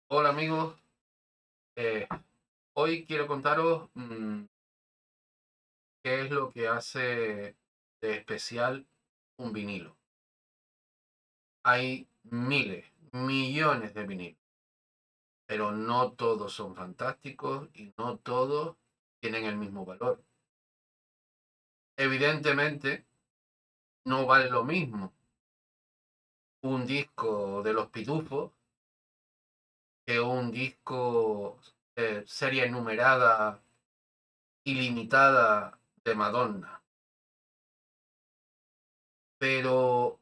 Hola amigos. Eh, Hoy quiero contaros qué es lo que hace de especial un vinilo. Hay miles, millones de vinilos, pero no todos son fantásticos y no todos tienen el mismo valor. Evidentemente, no vale lo mismo un disco de Los Pitufos que un disco serie numerada ilimitada de Madonna. Pero,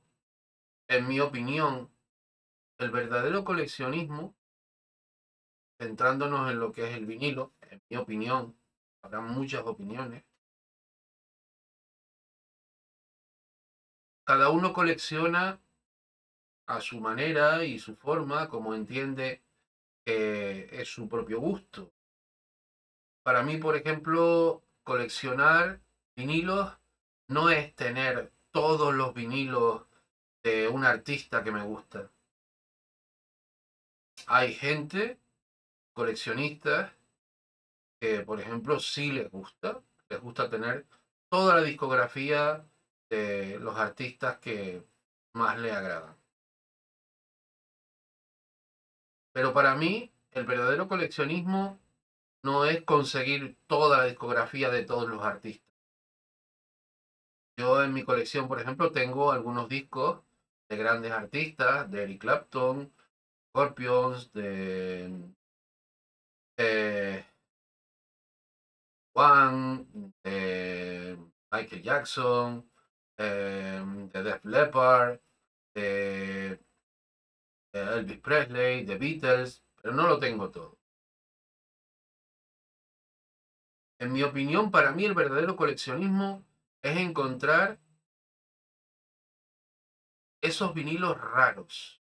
en mi opinión, el verdadero coleccionismo, centrándonos en lo que es el vinilo, en mi opinión, habrá muchas opiniones, cada uno colecciona a su manera y su forma, como entiende que es su propio gusto. Para mí, por ejemplo, coleccionar vinilos no es tener todos los vinilos de un artista que me gusta. Hay gente, coleccionistas, que, por ejemplo, sí les gusta tener toda la discografía de los artistas que más le agradan. Pero para mí, el verdadero coleccionismo no es conseguir toda la discografía de todos los artistas. Yo en mi colección, por ejemplo, tengo algunos discos de grandes artistas, de Eric Clapton, Scorpions, de One, de Michael Jackson, de Def Leppard, de Elvis Presley, de Beatles, pero no lo tengo todo. En mi opinión, para mí el verdadero coleccionismo es encontrar esos vinilos raros,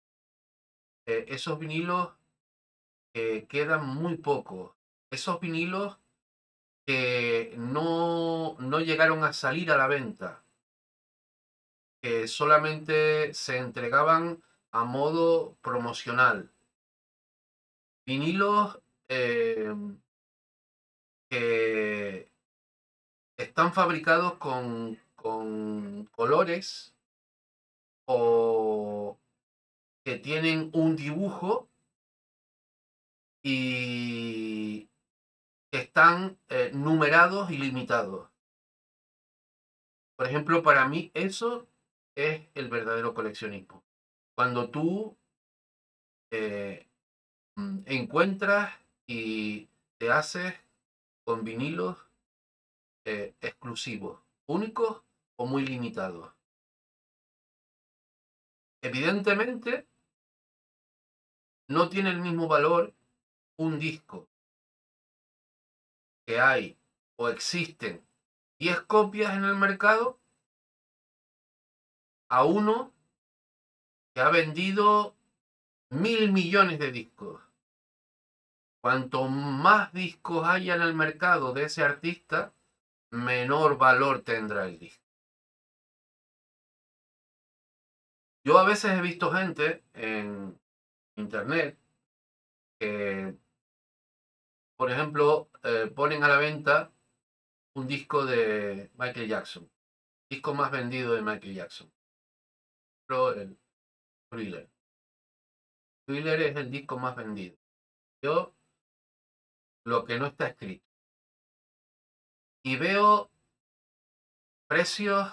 esos vinilos que quedan muy pocos, esos vinilos que no llegaron a salir a la venta, que solamente se entregaban a modo promocional. Vinilos eh, que están fabricados con colores o que tienen un dibujo y que están numerados y limitados. Por ejemplo, para mí eso es el verdadero coleccionismo. Cuando tú eh, encuentras y te haces con vinilos exclusivos, únicos o muy limitados. Evidentemente, no tiene el mismo valor un disco que hay o existen 10 copias en el mercado a uno que ha vendido 1.000 millones de discos. Cuanto más discos haya en el mercado de ese artista, menor valor tendrá el disco. Yo a veces he visto gente en internet que, por ejemplo, ponen a la venta un disco de Michael Jackson, disco más vendido de Michael Jackson, el Thriller. Thriller es el disco más vendido. Yo lo que no está escrito. Y veo precios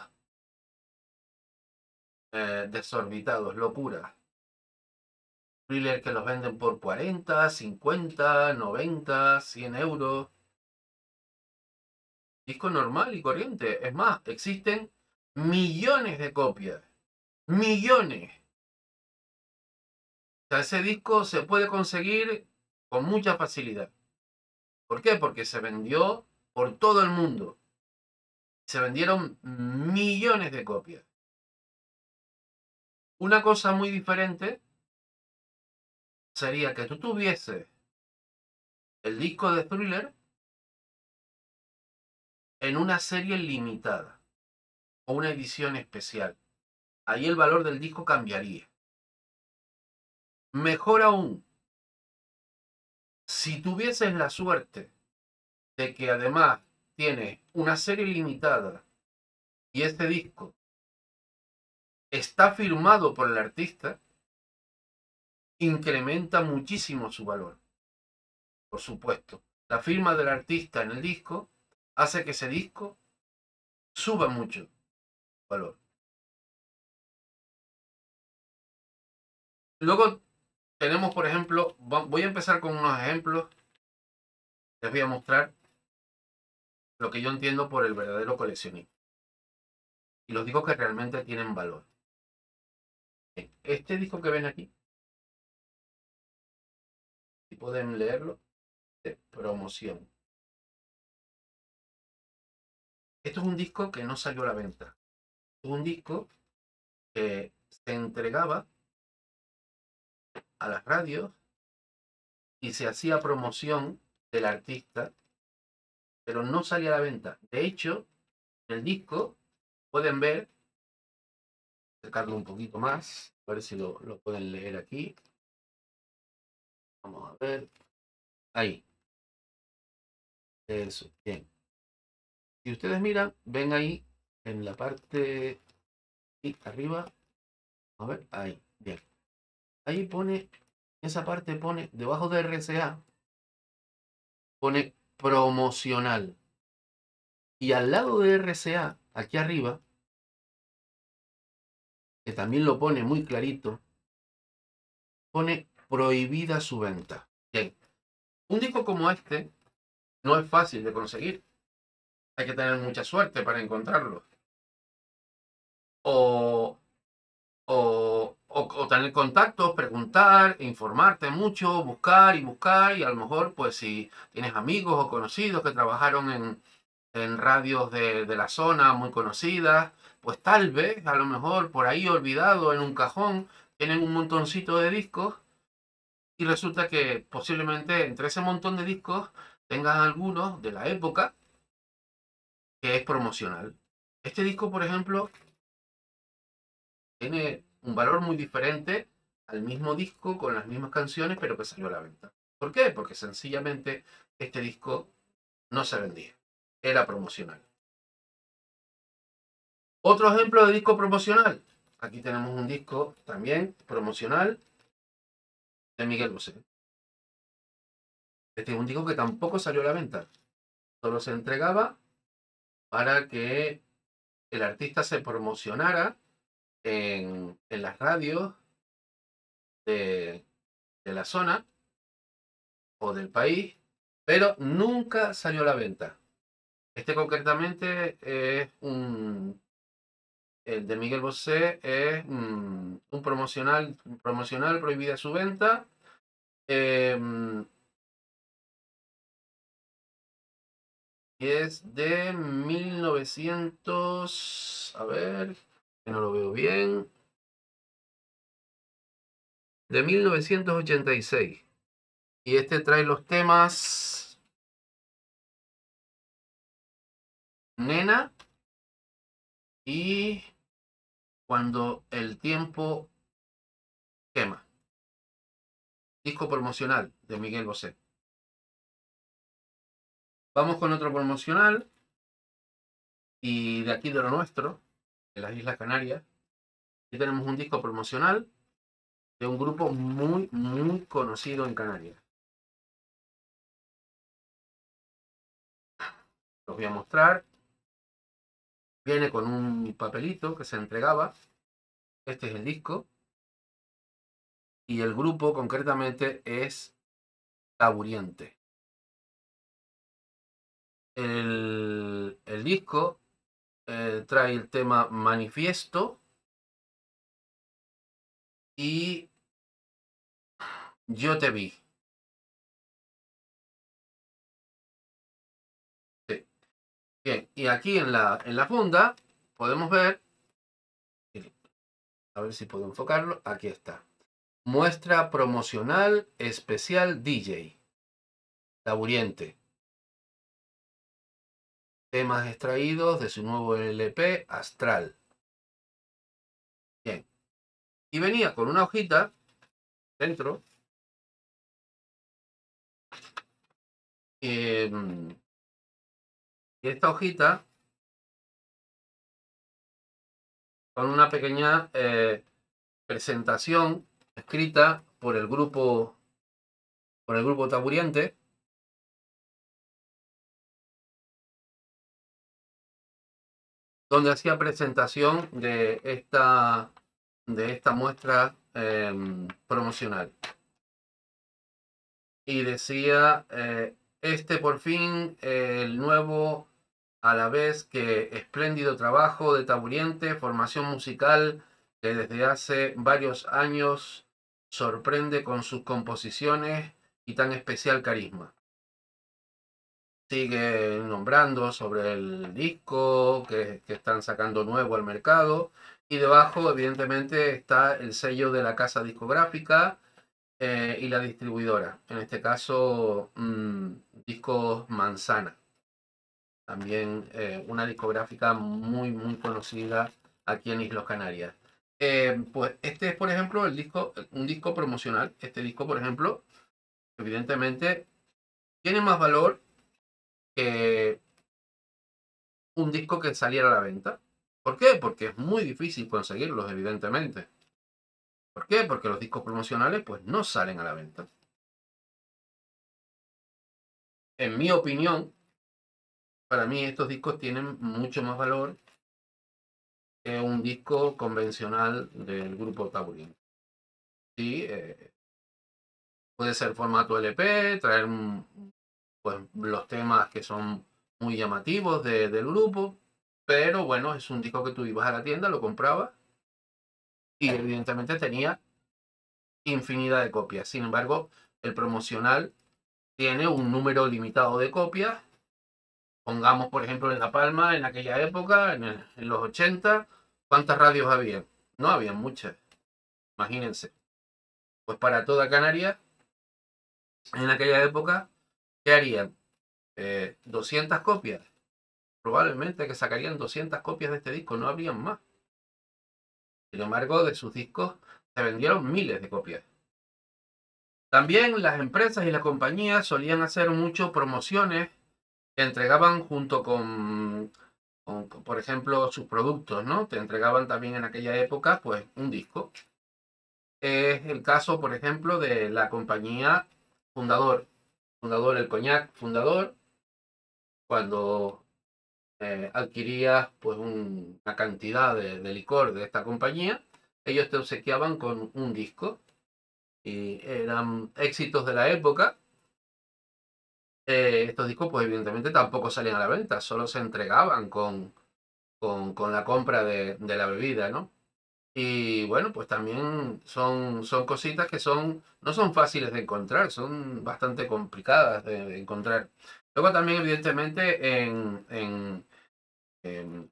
desorbitados, locura. Thriller que los venden por 40, 50, 90, 100 euros. Disco normal y corriente. Es más, existen millones de copias. Millones. O sea, ese disco se puede conseguir con mucha facilidad. ¿Por qué? Porque se vendió por todo el mundo. Se vendieron millones de copias. Una cosa muy diferente sería que tú tuvieses el disco de Thriller en una serie limitada o una edición especial. Ahí el valor del disco cambiaría. Mejor aún, Si tuvieses la suerte de que además tiene una serie limitada y este disco está firmado por el artista, incrementa muchísimo su valor. Por supuesto, la firma del artista en el disco hace que ese disco suba mucho valor. Luego tenemos, por ejemplo, voy a empezar con unos ejemplos. Les voy a mostrar lo que yo entiendo por el verdadero coleccionista. Y los discos que realmente tienen valor. Este disco que ven aquí, si pueden leerlo, de promoción. Esto es un disco que no salió a la venta. Es un disco que se entregaba a las radios y se hacía promoción del artista, pero no salía a la venta. De hecho, el disco, pueden ver, acercarlo un poquito más, a ver si lo pueden leer aquí. Vamos a ver. Ahí. Eso, bien. Si ustedes miran, ven ahí en la parte y arriba. A ver, ahí, bien. Ahí pone, esa parte pone, debajo de RCA, pone promocional. Y al lado de RCA, aquí arriba, que también lo pone muy clarito, pone prohibida su venta. Bien, un disco como este no es fácil de conseguir. Hay que tener mucha suerte para encontrarlo. O, o tener contactos, preguntar, informarte mucho, buscar y buscar. Y a lo mejor, pues si tienes amigos o conocidos que trabajaron en radios de la zona muy conocidas, pues tal vez, a lo mejor por ahí olvidado en un cajón, tienen un montoncito de discos y resulta que posiblemente entre ese montón de discos tengas algunos de la época que es promocional. Este disco, por ejemplo, tiene un valor muy diferente al mismo disco con las mismas canciones, pero que salió a la venta. ¿Por qué? Porque sencillamente este disco no se vendía, era promocional. Otro ejemplo de disco promocional. Aquí tenemos un disco también promocional de Miguel Bosé. Este es un disco que tampoco salió a la venta. Solo se entregaba para que el artista se promocionara en las radios de la zona o del país, pero nunca salió a la venta. Este concretamente es el de Miguel Bosé es un promocional prohibida su venta. Y es de 1900, a ver, que no lo veo bien, de 1986. Y este trae los temas Nena y Cuando el tiempo quema. Disco promocional de Miguel Bosé. Vamos con otro promocional. Y de aquí de lo nuestro, de las Islas Canarias. Aquí tenemos un disco promocional de un grupo muy, muy conocido en Canarias. Los voy a mostrar. Viene con un papelito que se entregaba. Este es el disco. Y el grupo concretamente es Taburiente. El disco trae el tema Manifiesto y Yo te vi. Sí. Bien, y aquí en la funda podemos ver, a ver si puedo enfocarlo, aquí está. Muestra promocional especial DJ. Taburiente. Temas extraídos de su nuevo LP Astral. Bien. Y venía con una hojita dentro Y esta hojita, con una pequeña presentación escrita por el grupo Taburiente, donde hacía presentación de esta muestra promocional. Y decía, por fin, el nuevo, a la vez que espléndido trabajo de Taburiente, formación musical que desde hace varios años sorprende con sus composiciones y tan especial carisma. Sigue nombrando sobre el disco que están sacando nuevo al mercado, y debajo evidentemente está el sello de la casa discográfica y la distribuidora, en este caso Discos Manzana, también una discográfica muy conocida aquí en Islas Canarias. Pues este es, por ejemplo, un disco promocional. Este disco, por ejemplo, evidentemente tiene más valor que un disco que saliera a la venta. ¿Por qué? Porque es muy difícil conseguirlos, evidentemente. ¿Por qué? Porque los discos promocionales pues no salen a la venta. En mi opinión, para mí estos discos tienen mucho más valor que un disco convencional del grupo Taburín. Sí, puede ser formato LP, traer pues, los temas que son muy llamativos del grupo, pero bueno, es un disco que tú ibas a la tienda, lo comprabas y evidentemente tenía infinidad de copias. Sin embargo, el promocional tiene un número limitado de copias. Pongamos, por ejemplo, en La Palma, en aquella época, en los 80, ¿cuántas radios había? No había muchas, imagínense. Pues para toda Canarias, en aquella época, ¿qué harían? 200 copias. Probablemente que sacarían 200 copias de este disco, no habrían más. Sin embargo, de sus discos se vendieron miles de copias. También las empresas y las compañías solían hacer mucho promociones que entregaban junto con, por ejemplo, sus productos, ¿no? Te entregaban también en aquella época, pues, un disco. Es el caso, por ejemplo, de la compañía Fundador. El Coñac Fundador, cuando adquirías pues una cantidad de licor de esta compañía, ellos te obsequiaban con un disco y eran éxitos de la época. Estos discos pues evidentemente tampoco salían a la venta, solo se entregaban con la compra de la bebida, ¿no? Y bueno, pues también son cositas que no son fáciles de encontrar, son bastante complicadas de encontrar. Luego también evidentemente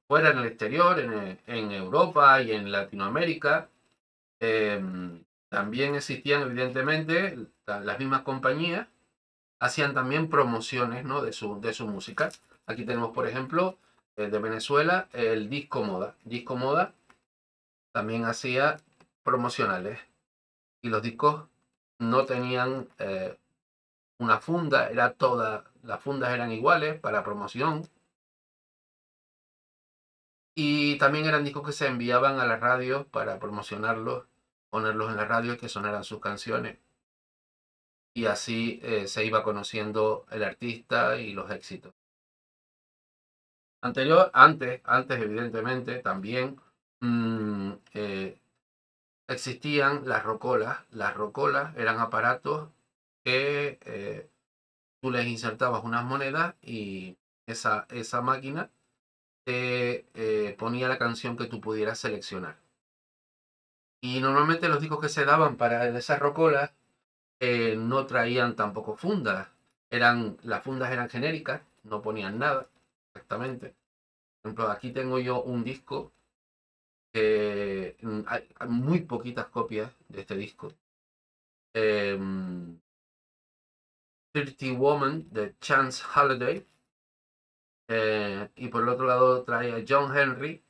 fuera en el exterior, en Europa y en Latinoamérica, también existían evidentemente las mismas compañías, hacían también promociones, ¿no? de su música. Aquí tenemos, por ejemplo, de Venezuela, el Disco Moda. Disco Moda también hacía promocionales y los discos no tenían una funda, las fundas eran iguales para promoción. Y también eran discos que se enviaban a las radios para promocionarlos, ponerlos en la radio y que sonaran sus canciones. Y así se iba conociendo el artista y los éxitos. Antes evidentemente, también existían las rocolas. Las rocolas eran aparatos que tú les insertabas unas monedas y esa máquina te ponía la canción que tú pudieras seleccionar. Y normalmente los discos que se daban para esas rocolas no traían tampoco fundas. Las fundas eran genéricas, no ponían nada exactamente. Por ejemplo, aquí tengo yo un disco que hay muy poquitas copias de este disco. 30 Woman de Chance Holiday. Y por el otro lado trae a John Henry,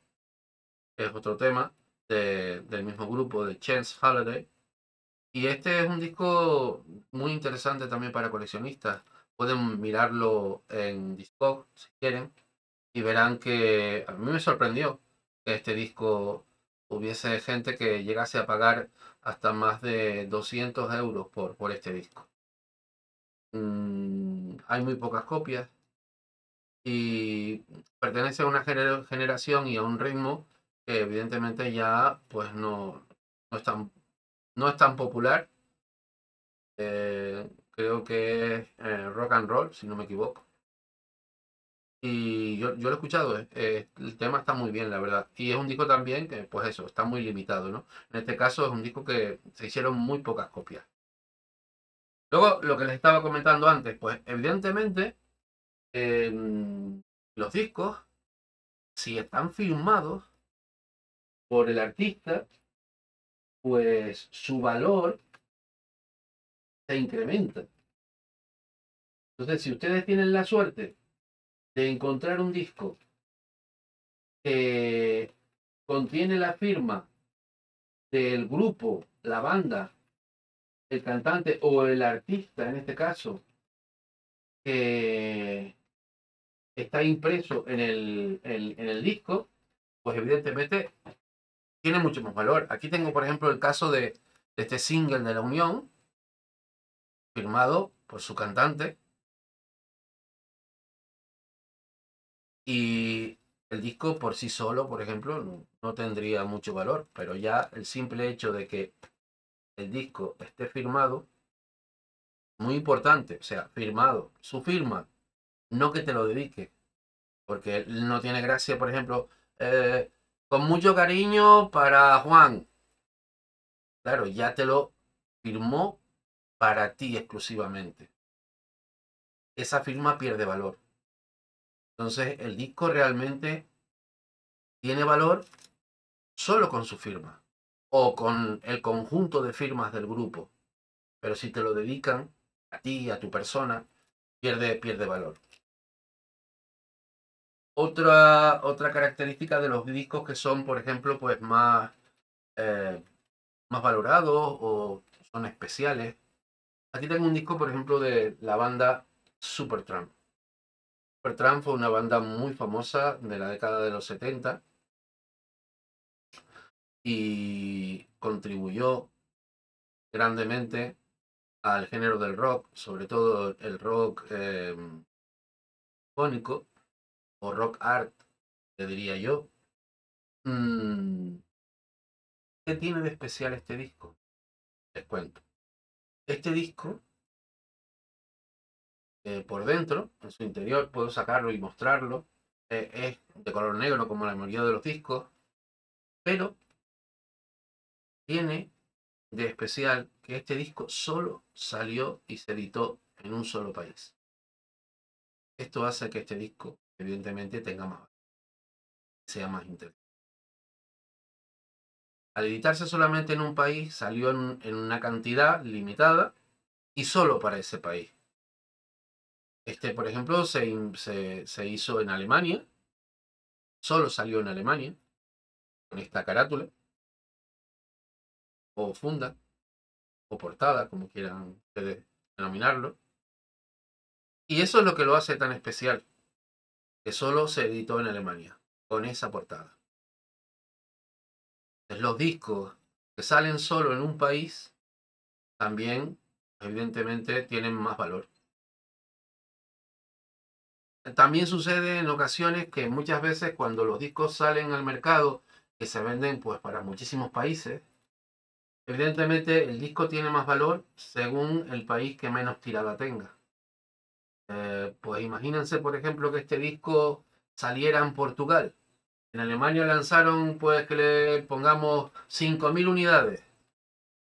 que es otro tema del mismo grupo de Chance Holiday. Y este es un disco muy interesante también para coleccionistas, Pueden mirarlo en Discog si quieren y verán que a mí me sorprendió que este disco hubiese gente que llegase a pagar hasta más de 200 euros por este disco. Hay muy pocas copias y pertenece a una generación y a un ritmo que evidentemente ya pues no es tan popular. Creo que es rock and roll, si no me equivoco. Y yo lo he escuchado, el tema está muy bien, la verdad. Y es un disco también que, pues eso, está muy limitado, ¿no? En este caso es un disco que se hicieron muy pocas copias. Luego, lo que les estaba comentando antes, pues evidentemente los discos, si están filmados por el artista, pues su valor se incrementa. Entonces, si ustedes tienen la suerte de encontrar un disco que contiene la firma del grupo, la banda, el cantante o el artista, en este caso, que está impreso en el disco, pues evidentemente tiene mucho más valor. Aquí tengo, por ejemplo, el caso de este single de La Unión, firmado por su cantante, y el disco por sí solo, por ejemplo, no tendría mucho valor, pero ya el simple hecho de que el disco esté firmado, muy importante, o sea, firmado, su firma, no que te lo dedique, porque no tiene gracia, por ejemplo, con mucho cariño para Juan. Claro, ya te lo firmó para ti exclusivamente. Esa firma pierde valor. Entonces, el disco realmente tiene valor solo con su firma o con el conjunto de firmas del grupo. Pero si te lo dedican a ti, a tu persona, pierde valor. Otra característica de los discos que son, por ejemplo, pues más valorados o son especiales. Aquí tengo un disco, por ejemplo, de la banda Supertramp. Supertramp fue una banda muy famosa de la década de los 70 y contribuyó grandemente al género del rock, sobre todo el rock fónico o rock art, le diría yo. Mm, ¿Qué tiene de especial este disco? Les cuento. Este disco, por dentro, en su interior, puedo sacarlo y mostrarlo. Es de color negro como la mayoría de los discos, pero tiene de especial que este disco solo salió y se editó en un solo país. Esto hace que este disco, evidentemente, tenga más, sea más interesante. Al editarse solamente en un país, salió en una cantidad limitada y solo para ese país. Este, por ejemplo, se hizo en Alemania, solo salió en Alemania, con esta carátula, o funda, o portada, como quieran ustedes denominarlo. Y eso es lo que lo hace tan especial, que solo se editó en Alemania, con esa portada. Los discos que salen solo en un país también, evidentemente, tienen más valor. También sucede en ocasiones que muchas veces cuando los discos salen al mercado, que se venden pues para muchísimos países, evidentemente el disco tiene más valor según el país que menos tirada tenga. Pues imagínense, por ejemplo, que este disco saliera en Portugal. En Alemania lanzaron, pues que le pongamos 5.000 unidades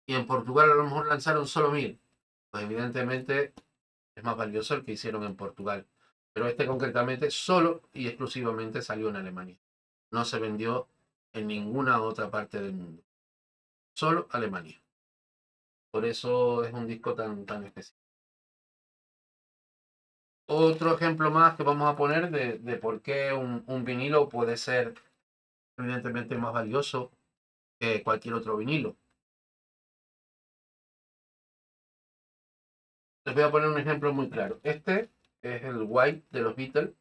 y en Portugal a lo mejor lanzaron solo 1.000. Pues evidentemente es más valioso el que hicieron en Portugal. Pero este concretamente solo y exclusivamente salió en Alemania. No se vendió en ninguna otra parte del mundo. Solo Alemania. Por eso es un disco tan especial. Otro ejemplo más que vamos a poner de por qué un vinilo puede ser evidentemente más valioso que cualquier otro vinilo. Les voy a poner un ejemplo muy claro. Este es el White de los Beatles,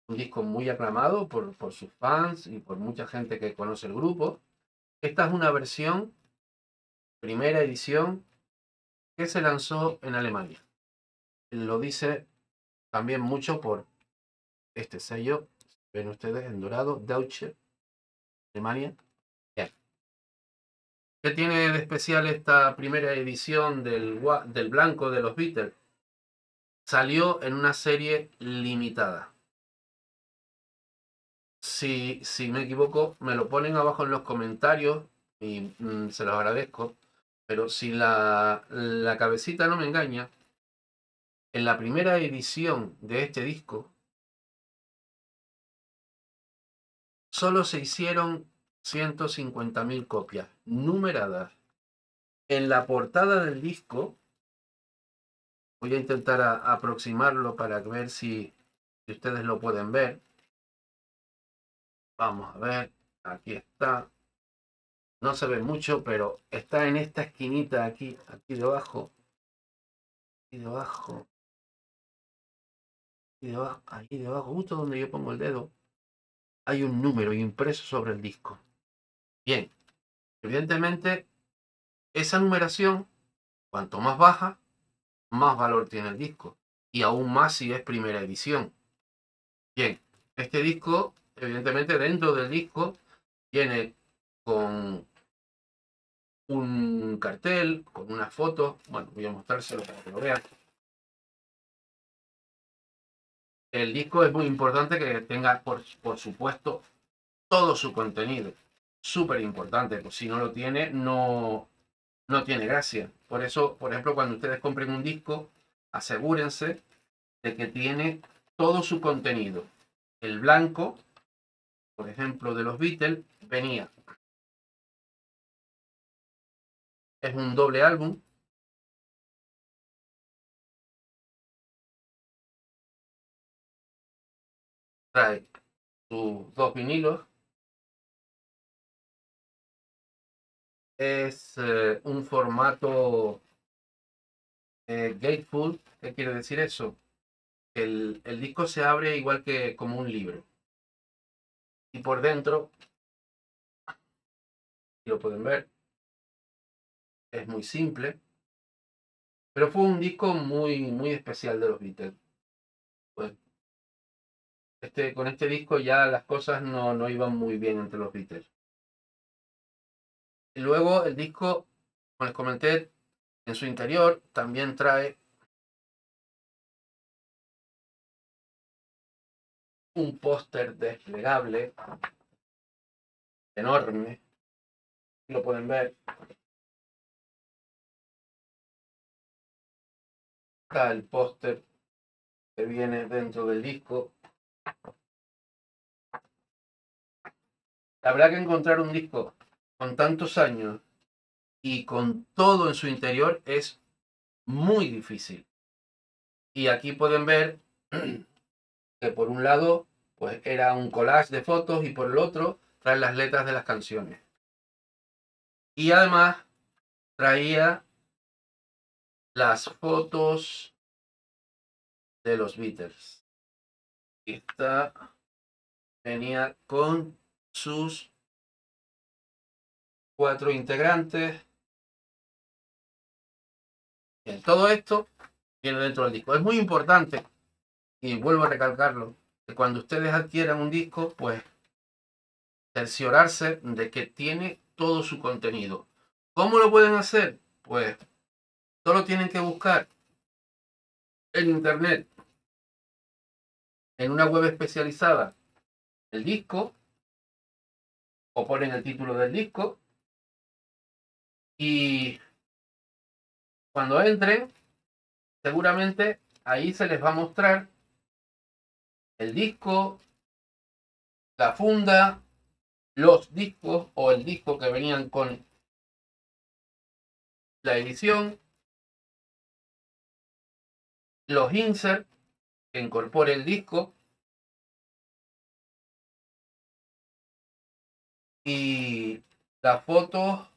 un disco muy aclamado por sus fans y por mucha gente que conoce el grupo. Esta es una versión, primera edición, que se lanzó en Alemania. Lo dice también mucho por este sello, ven ustedes en dorado, Deutsche, Alemania. Bien. ¿Qué tiene de especial esta primera edición del blanco de los Beatles? Salió en una serie limitada. Si me equivoco, me lo ponen abajo en los comentarios y se los agradezco. Pero si la cabecita no me engaña, en la primera edición de este disco solo se hicieron 150.000 copias numeradas. En la portada del disco, voy a intentar aproximarlo para ver si ustedes lo pueden ver. Vamos a ver, aquí está. No se ve mucho, pero está en esta esquinita aquí debajo. Aquí debajo. Ahí debajo, justo donde yo pongo el dedo, hay un número impreso sobre el disco. Bien, evidentemente, esa numeración, cuanto más baja, más valor tiene el disco. Y aún más si es primera edición. Bien, este disco, evidentemente, dentro del disco, viene con un cartel, con una foto. Bueno, voy a mostrárselo para que lo vean. El disco es muy importante que tenga, por supuesto, todo su contenido. Súper importante, pues si no lo tiene, no tiene gracia. Por eso, por ejemplo, cuando ustedes compren un disco, asegúrense de que tiene todo su contenido. El blanco, por ejemplo, de los Beatles, venía. Es un doble álbum. Trae sus dos vinilos. Es un formato gatefold. ¿Qué quiere decir eso? El disco se abre igual que como un libro. Y por dentro, lo pueden ver, es muy simple. Pero fue un disco muy especial de los Beatles. Pues, con este disco ya las cosas no iban muy bien entre los Beatles. Y luego el disco, como les comenté, en su interior también trae un póster desplegable enorme. Lo pueden ver. Está el póster que viene dentro del disco. La verdad que encontrar un disco con tantos años y con todo en su interior es muy difícil. Y aquí pueden ver que por un lado pues era un collage de fotos y por el otro trae las letras de las canciones. Y además traía las fotos de los Beatles. Esta venía con sus 4 integrantes. Bien, todo esto viene dentro del disco. Es muy importante, y vuelvo a recalcarlo, que cuando ustedes adquieran un disco, pues cerciorarse de que tiene todo su contenido. ¿Cómo lo pueden hacer? Pues solo tienen que buscar en internet, en una web especializada, el disco, o ponen el título del disco, y cuando entren, seguramente ahí se les va a mostrar el disco, la funda, los discos o el disco que venían con la edición, los inserts que incorpore el disco y las fotos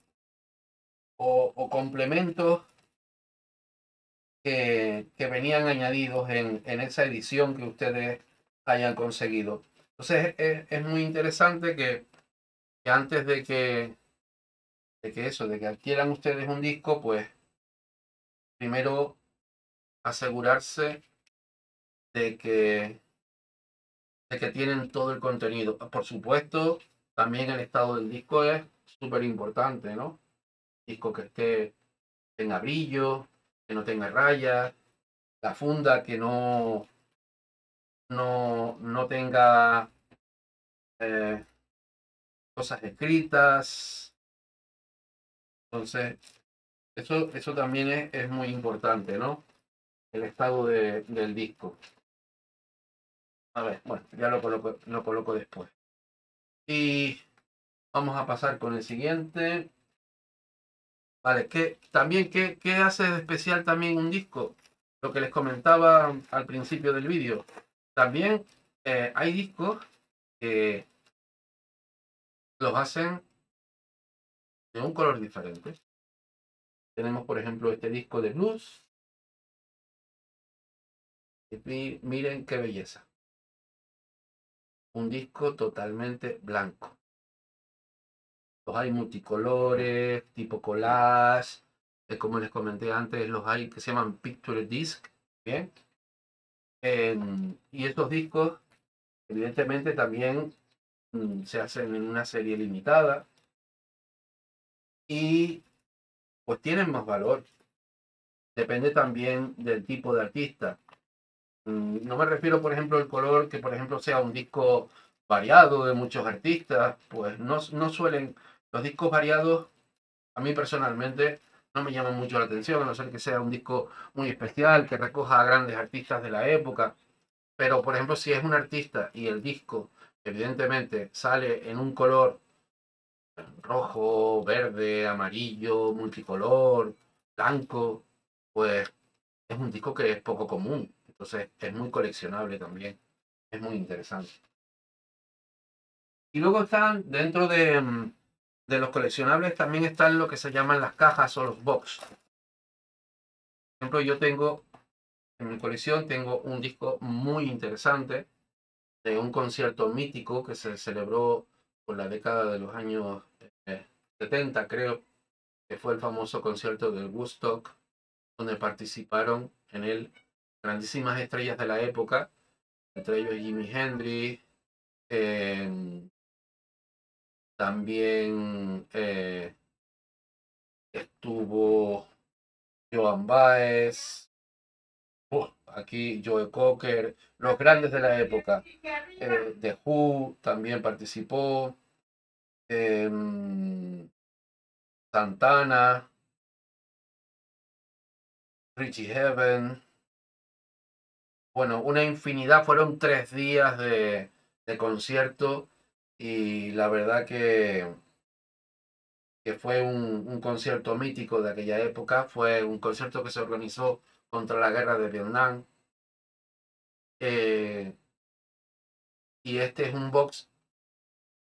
o complementos que venían añadidos en esa edición que ustedes hayan conseguido. Entonces es muy interesante que antes de que adquieran ustedes un disco, pues primero asegurarse de que tienen todo el contenido. Por supuesto, también el estado del disco es súper importante, ¿no? Disco que esté tenga brillo, que no tenga rayas, la funda que no tenga eh, cosas escritas. Entonces, eso también es muy importante, ¿no? El estado del disco. A ver, bueno, ya lo coloco después. Y vamos a pasar con el siguiente. Vale, ¿qué hace de especial también un disco? Lo que les comentaba al principio del vídeo. También hay discos que los hacen de un color diferente. Tenemos, por ejemplo, este disco de blues. Y miren qué belleza. Un disco totalmente blanco. Los hay multicolores, tipo collage. Como les comenté antes, los hay que se llaman picture disc. Bien. Y estos discos, evidentemente, también se hacen en una serie limitada. Y pues tienen más valor. Depende también del tipo de artista. No me refiero, por ejemplo, al color, que por ejemplo sea un disco variado de muchos artistas, pues no suelen, los discos variados, a mí personalmente, no me llaman mucho la atención, a no ser que sea un disco muy especial, que recoja a grandes artistas de la época. Pero, por ejemplo, si es un artista y el disco, evidentemente, sale en un color rojo, verde, amarillo, multicolor, blanco, pues es un disco que es poco común. Entonces es muy coleccionable también. Es muy interesante. Y luego están, dentro de los coleccionables, también están lo que se llaman las cajas o los box. Por ejemplo, yo tengo, en mi colección, tengo un disco muy interesante de un concierto mítico que se celebró por la década de los años 70, creo, que fue el famoso concierto del Woodstock, donde participaron en él grandísimas estrellas de la época, entre ellos Jimi Hendrix, también estuvo Joan Baez, aquí Joe Cocker, los grandes de la época. The Who también participó, Santana, Richie Heaven. Bueno, una infinidad, fueron 3 días de concierto y la verdad que fue un concierto mítico de aquella época, fue un concierto que se organizó contra la guerra de Vietnam. eh, y este es un box,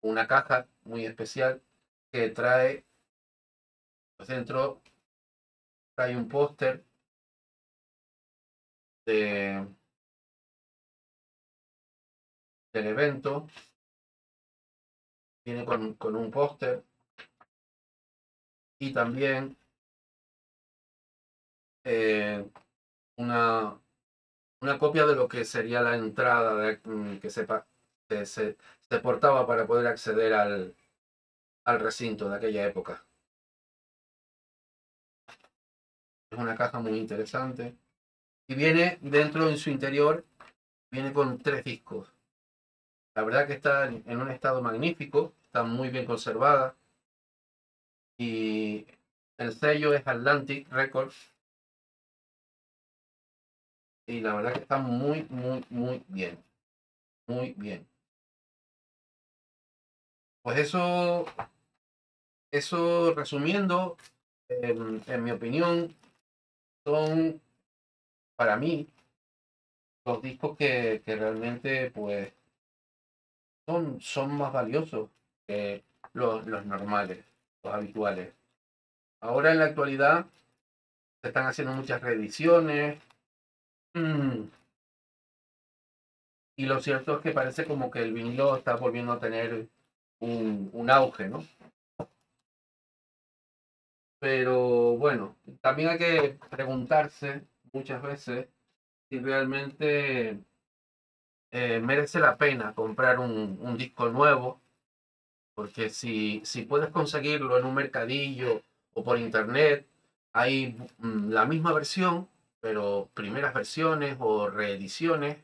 una caja muy especial que trae, pues dentro trae un póster de, del evento, viene con un póster y también eh, una, una copia de lo que sería la entrada que se portaba para poder acceder al recinto de aquella época. Es una caja muy interesante. Y viene dentro, en su interior, viene con 3 discos. La verdad que está en un estado magnífico, está muy bien conservada. Y el sello es Atlantic Records. Y la verdad que está muy, muy, muy bien. Muy bien. Pues eso resumiendo, en mi opinión, son para mí los discos que realmente pues son más valiosos que los normales, los habituales. Ahora en la actualidad Se están haciendo muchas reediciones. Y lo cierto es que parece como que el vinilo está volviendo a tener un auge, ¿no? Pero bueno, también hay que preguntarse muchas veces si realmente merece la pena comprar un disco nuevo, porque si puedes conseguirlo en un mercadillo o por internet, hay la misma versión, pero primeras versiones o reediciones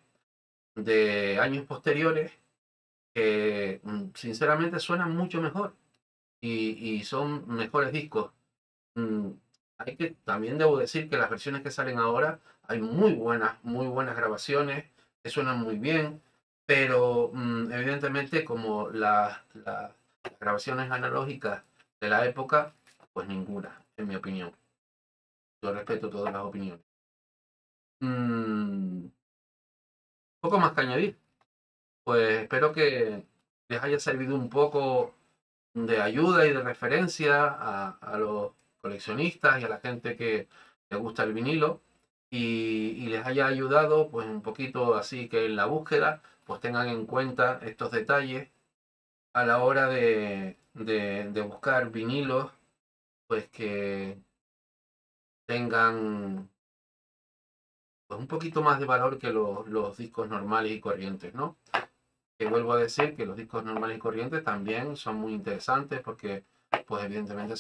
de años posteriores que sinceramente suenan mucho mejor y son mejores discos. Mm, Hay que, también debo decir que las versiones que salen ahora hay muy buenas grabaciones que suenan muy bien, pero evidentemente como las grabaciones analógicas de la época, pues ninguna, en mi opinión. Yo respeto todas las opiniones. Poco más que añadir. Pues espero que les haya servido un poco de ayuda y de referencia a los coleccionistas y a la gente que le gusta el vinilo y les haya ayudado pues un poquito así que en la búsqueda pues tengan en cuenta estos detalles a la hora de buscar vinilos pues que tengan pues un poquito más de valor que los discos normales y corrientes, ¿no? Que vuelvo a decir que los discos normales y corrientes también son muy interesantes porque pues evidentemente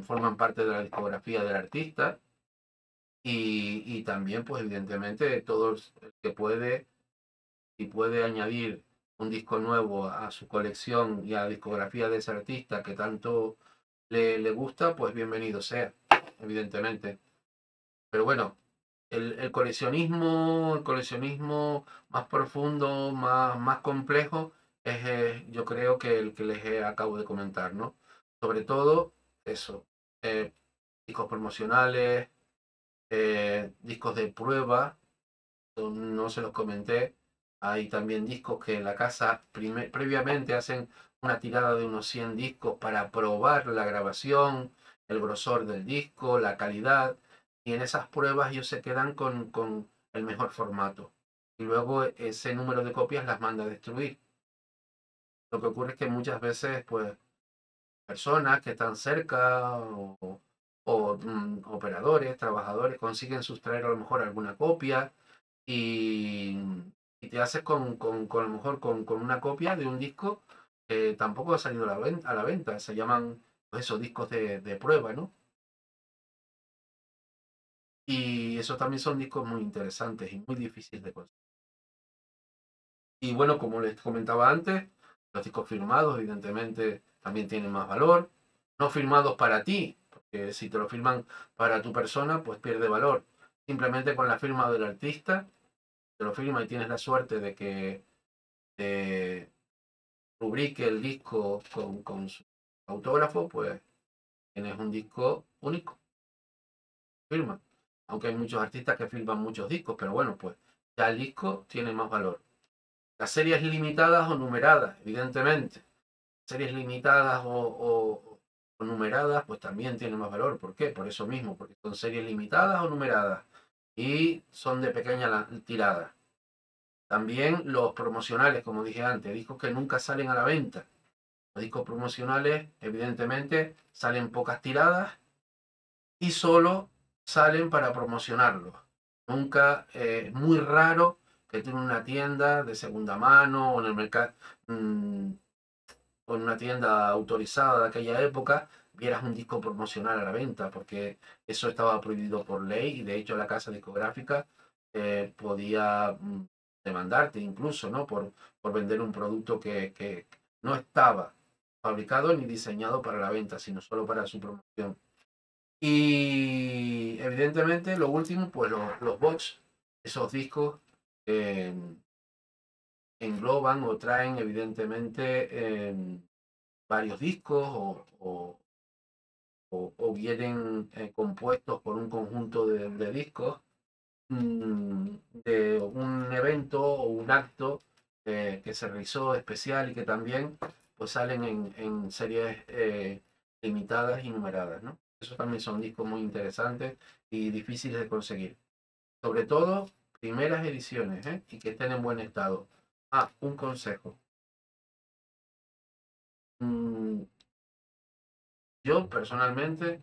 forman parte de la discografía del artista y también pues evidentemente todo el que puede y puede añadir un disco nuevo a su colección y a la discografía de ese artista que tanto le gusta, pues bienvenido sea, evidentemente. Pero bueno, el coleccionismo más profundo, más complejo, es yo creo que el que les acabo de comentar, ¿no? Sobre todo eso, eh, discos promocionales, discos de prueba, no se los comenté. Hay también discos que en la casa previamente hacen una tirada de unos 100 discos para probar la grabación, el grosor del disco, la calidad. Y en esas pruebas ellos se quedan con el mejor formato. Y luego ese número de copias las manda a destruir. Lo que ocurre es que muchas veces, pues, personas que están cerca o operadores, trabajadores, consiguen sustraer a lo mejor alguna copia y, y te haces con a lo mejor con una copia de un disco que tampoco ha salido a la venta. Se llaman pues, esos discos de prueba, ¿no? Y esos también son discos muy interesantes y muy difíciles de conseguir. Y bueno, como les comentaba antes, los discos firmados evidentemente también tienen más valor. No firmados para ti, porque si te lo firman para tu persona, pues pierde valor. Simplemente con la firma del artista, te lo firma y tienes la suerte de que te rubrique el disco con su autógrafo, pues tienes un disco único, firma. Aunque hay muchos artistas que firman muchos discos, pero bueno, pues ya el disco tiene más valor. Las series limitadas o numeradas, evidentemente. Series limitadas o numeradas, pues también tienen más valor. ¿Por qué? Por eso mismo, porque son series limitadas o numeradas y son de pequeña tirada. También los promocionales, como dije antes, discos que nunca salen a la venta. Los discos promocionales, evidentemente, salen pocas tiradas y solo salen para promocionarlos. Nunca, es muy raro que tú en una tienda de segunda mano o en el mercado, o en una tienda autorizada de aquella época, vieras un disco promocional a la venta, porque eso estaba prohibido por ley y de hecho la casa discográfica podía demandarte incluso, ¿no? Por vender un producto que no estaba fabricado ni diseñado para la venta, sino solo para su promoción. Y evidentemente lo último, pues los box, esos discos eh, engloban o traen evidentemente varios discos o vienen compuestos por un conjunto de discos de un evento o un acto que se realizó especial y que también pues salen en series limitadas y numeradas, ¿no? Esos también son discos muy interesantes y difíciles de conseguir. Sobre todo, primeras ediciones, ¿eh? Y que estén en buen estado. Ah, un consejo. Mm, yo personalmente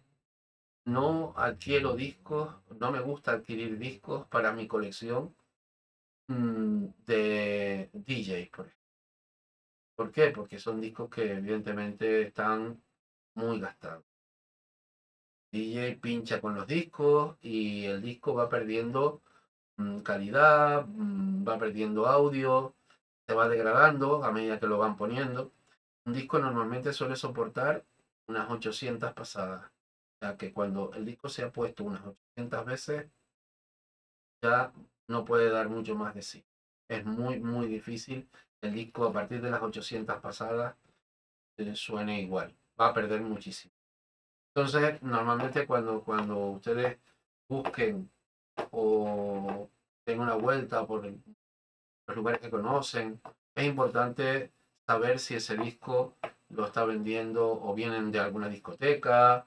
no adquiero discos, no me gusta adquirir discos para mi colección de DJ, por ejemplo. ¿Por qué? Porque son discos que evidentemente están muy gastados. DJ pincha con los discos y el disco va perdiendo calidad, va perdiendo audio, se va degradando a medida que lo van poniendo. Un disco normalmente suele soportar unas 800 pasadas. O sea que cuando el disco se ha puesto unas 800 veces, ya no puede dar mucho más de sí. Es muy, muy difícil el disco a partir de las 800 pasadas suene igual. Va a perder muchísimo. Entonces, normalmente cuando ustedes busquen o den una vuelta por los lugares que conocen, es importante saber si ese disco lo está vendiendo o vienen de alguna discoteca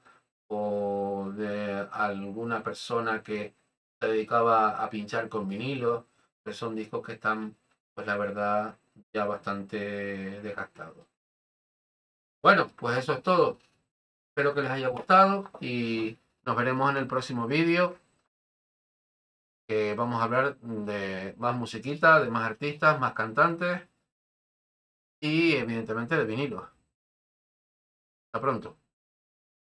o de alguna persona que se dedicaba a pinchar con vinilos, que son discos que están, pues la verdad, ya bastante desgastados. Bueno, pues eso es todo. Espero que les haya gustado y nos veremos en el próximo vídeo, que vamos a hablar de más musiquita, de más artistas, más cantantes y evidentemente de vinilos. Hasta pronto.